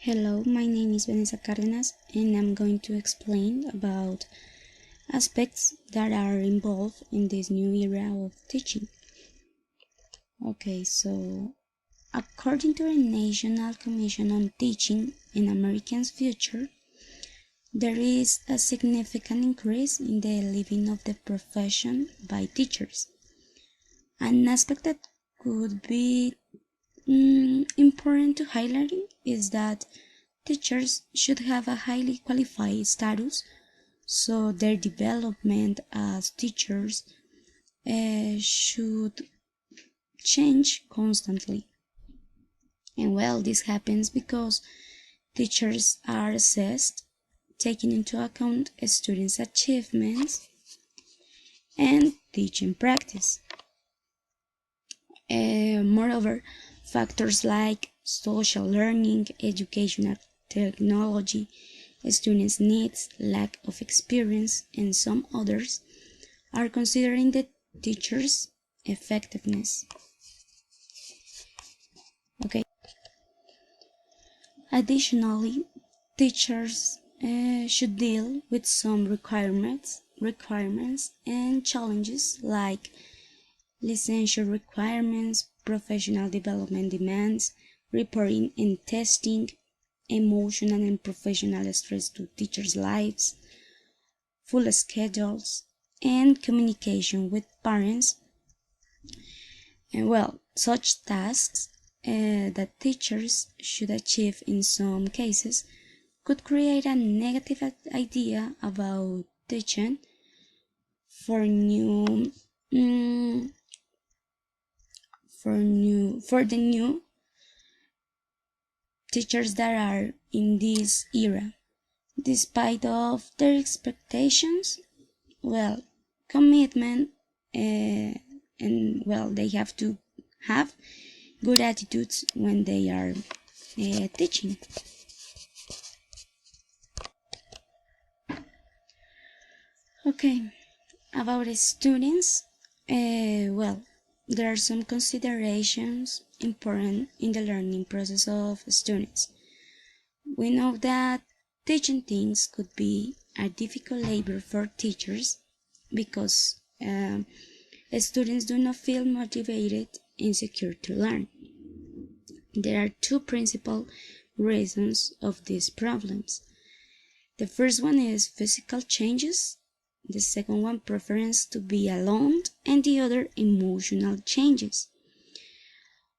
Hello, my name is Vanessa Cárdenas and I'm going to explain about aspects that are involved in this new era of teaching. Okay, so according to the National Commission on Teaching in Americans' Future, there is a significant increase in the leaving of the profession by teachers. An aspect that could be important to highlight is that teachers should have a highly qualified status, so their development as teachers should change constantly. And well, this happens because teachers are assessed taking into account students' achievements and teaching practice. Moreover, factors like social learning, educational technology, students' needs, lack of experience, and some others are considering the teacher's effectiveness. Okay. Additionally, teachers should deal with some requirements and challenges like licensure requirements, professional development demands, reporting and testing, emotional and professional stress to teachers' lives, full schedules, and communication with parents. And well, such tasks that teachers should achieve in some cases could create a negative idea about teaching for the new teachers that are in this era. Despite of their expectations, well, commitment and well, they have to have good attitudes when they are teaching. Okay, about students, well, there are some considerations important in the learning process of students. We know that teaching things could be a difficult labor for teachers because students do not feel motivated and secure to learn. There are two principal reasons of these problems. The first one is physical changes, the second one preference to be alone, and the other emotional changes.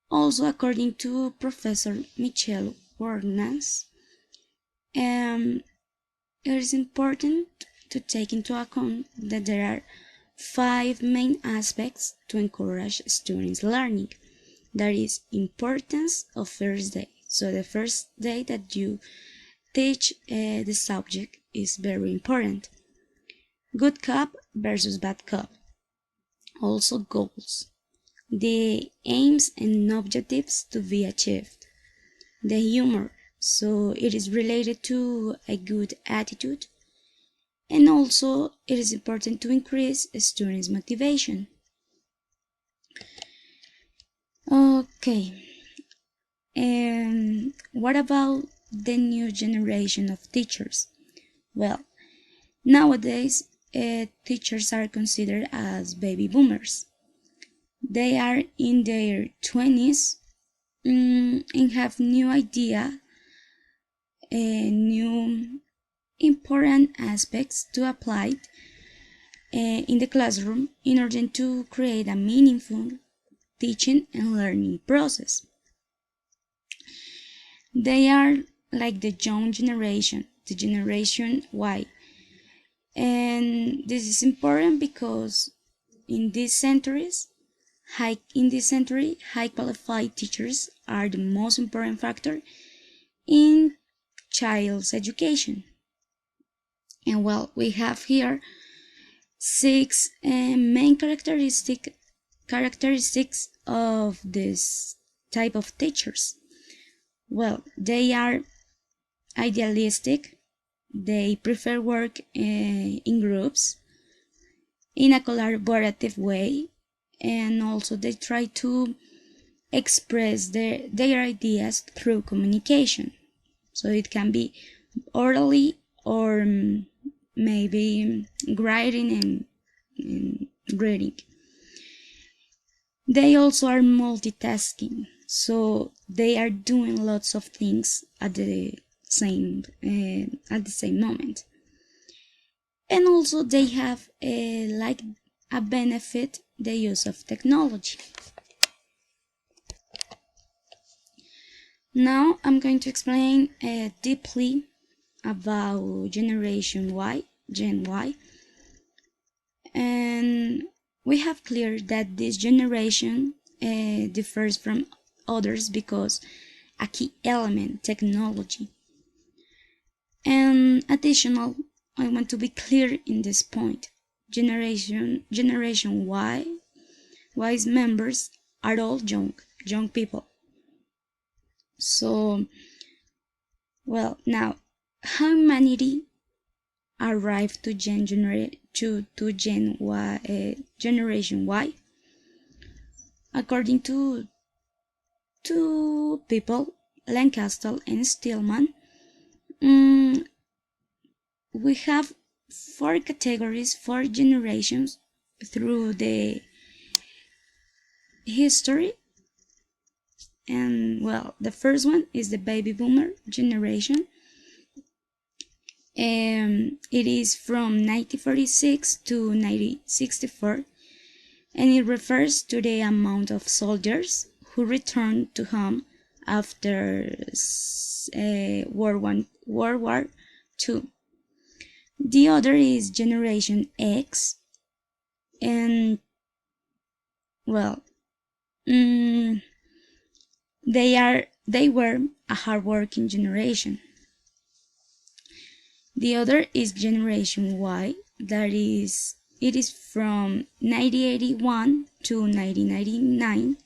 Also, according to Professor Michel Warnas, it is important to take into account that there are 5 main aspects to encourage students' learning. That is importance of first day. So the first day that you teach the subject is very important. Good cop versus bad cop. Also goals. The aims and objectives to be achieved. The humor. So it is related to a good attitude. And also it is important to increase students' motivation. Okay. And what about the new generation of teachers? Well, nowadays teachers are considered as baby boomers. They are in their 20s and have new idea, new important aspects to apply in the classroom in order to create a meaningful teaching and learning process. They are like the young generation, the generation Y. And this is important because in these centuries, high qualified teachers are the most important factor in child's education. And well, we have here 6 main characteristics of this type of teachers. Well, they are idealistic. They prefer work in groups in a collaborative way, and also they try to express their ideas through communication. So it can be orally or maybe writing and reading. They also are multitasking, so they are doing lots of things at the same moment. And also they have like a benefit, the use of technology. Now I'm going to explain deeply about Generation Y, Gen Y, and we have clear that this generation differs from others because a key element, technology. And additional, I want to be clear in this point. Generation Y's members are all young people. So, well, now humanity arrived to Generation Y according to two people, Lancaster and Stillman. We have 4 categories, 4 generations through the history. And well, the first one is the baby boomer generation. It is from 1946 to 1964, and it refers to the amount of soldiers who returned to home after World War II. The other is Generation X, and well, they were a hardworking generation. The other is Generation Y, it is from 1981 to 1999,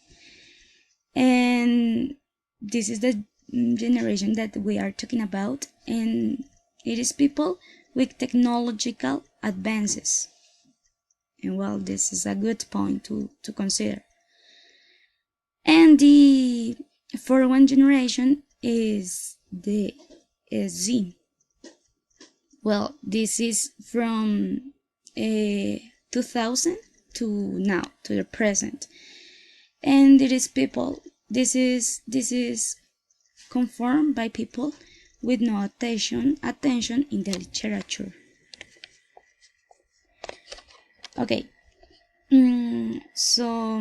and this is the generation that we are talking about, and it is people with technological advances. And well, this is a good point to consider. And the fourth one generation is the Z. Well, this is from 2000 to now, to the present, and it is people. This is confirmed by people with no attention in the literature. Okay, so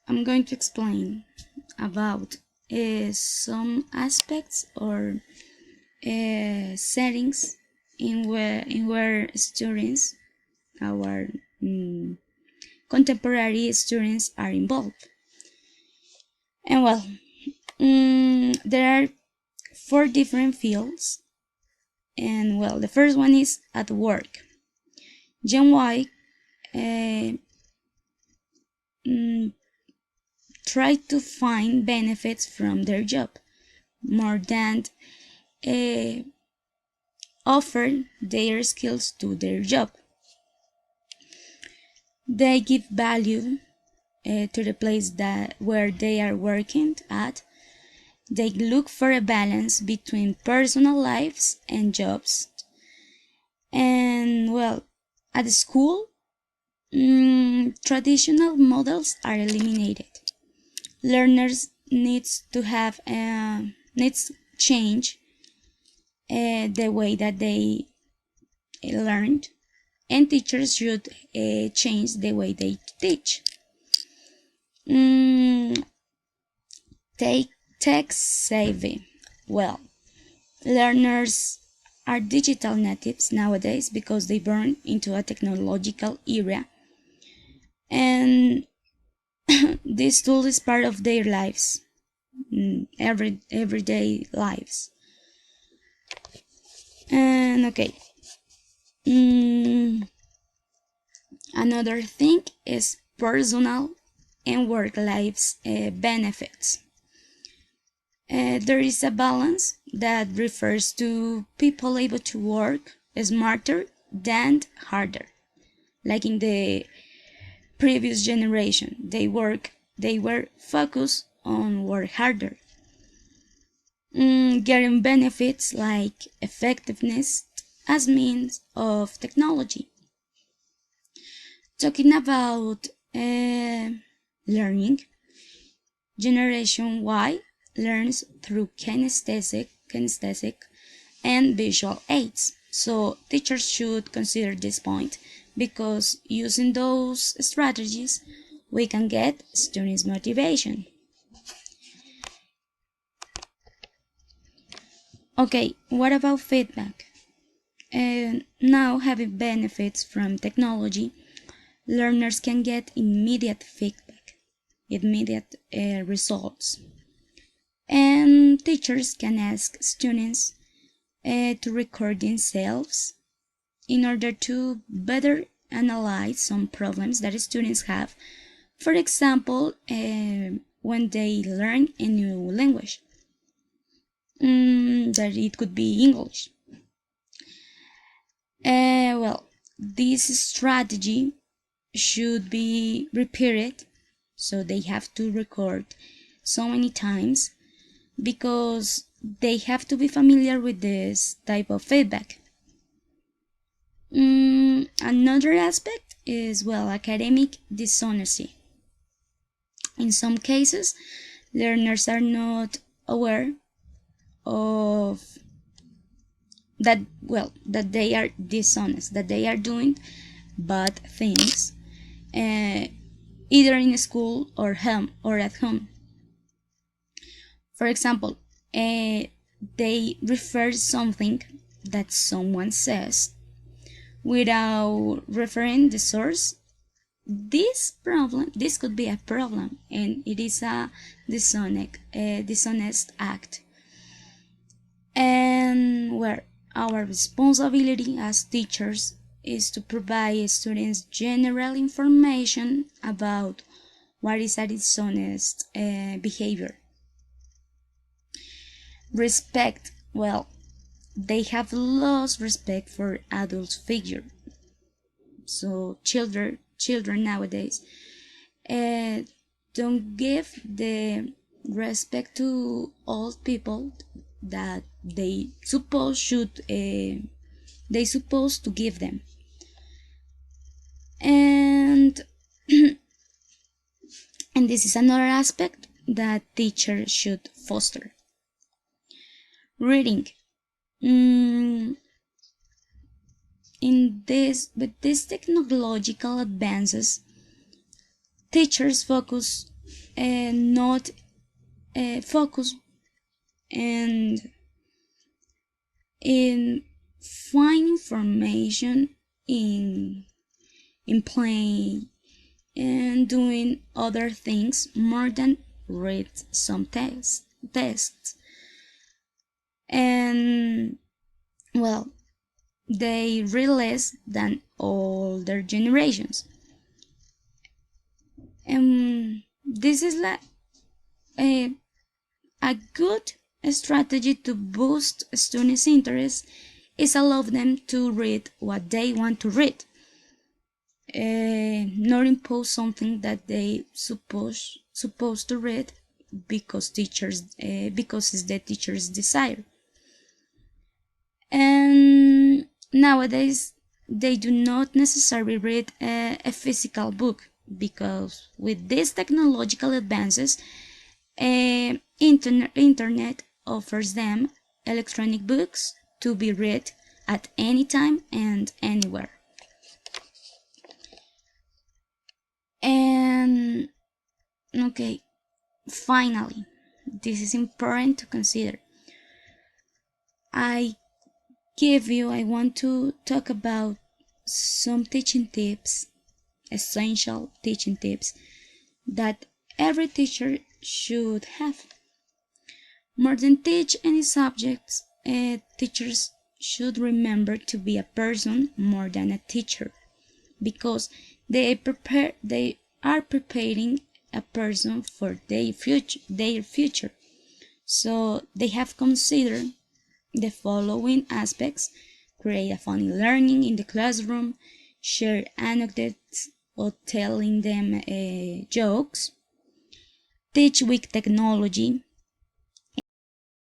I'm going to explain about some aspects or settings in where students, our contemporary students, are involved. And well, there are 4 different fields, and well, the first one is at work. Gen Y try to find benefits from their job more than offer their skills to their job. They give value to the place where they are working at. They look for a balance between personal lives and jobs. And well, at school, traditional models are eliminated. Learners needs change the way that they learned, and teachers should change the way they teach. Tech savvy. Well, learners are digital natives nowadays because they born into a technological era, and this tool is part of their lives, everyday lives. And okay, another thing is personal and work lives benefits. There is a balance that refers to people able to work smarter than harder. Like in the previous generation, they were focused on work harder. getting benefits like effectiveness as means of technology. Talking about learning, Generation Y learns through kinesthetic and visual aids. So teachers should consider this point because using those strategies, we can get students' motivation. Okay, what about feedback? Now having benefits from technology, learners can get immediate feedback, immediate results. And teachers can ask students to record themselves in order to better analyze some problems that students have. For example, when they learn a new language, that it could be English. Well, this strategy should be repeated, so they have to record so many times because they have to be familiar with this type of feedback. Another aspect is, well, academic dishonesty. In some cases, learners are not aware of that, well, that they are dishonest, that they are doing bad things, either in school or home or at home. For example, they refer something that someone says without referring the source. This could be a problem, and it is a dishonest act. And where our responsibility as teachers is to provide students general information about what is a dishonest behavior. Respect, well, they have lost respect for adult figure. So children nowadays don't give the respect to old people that they supposed to give them. And and this is another aspect that teachers should foster. Reading. With these technological advances, teachers focus and in find information in playing and doing other things more than read some tests. And well, they read less than older generations. And this is like a good strategy to boost students' interest is allow them to read what they want to read, not impose something that they supposed to read because it's the teacher's desire. And nowadays they do not necessarily read a physical book because with these technological advances, internet offers them electronic books to be read at any time and anywhere. And okay, finally, this is important to consider. I want to talk about some teaching tips, essential teaching tips that every teacher should have. More than teach any subjects, teachers should remember to be a person more than a teacher, because they are preparing a person for their future. So they have considered the following aspects: create a funny learning in the classroom, share anecdotes or telling them jokes, teach with technology,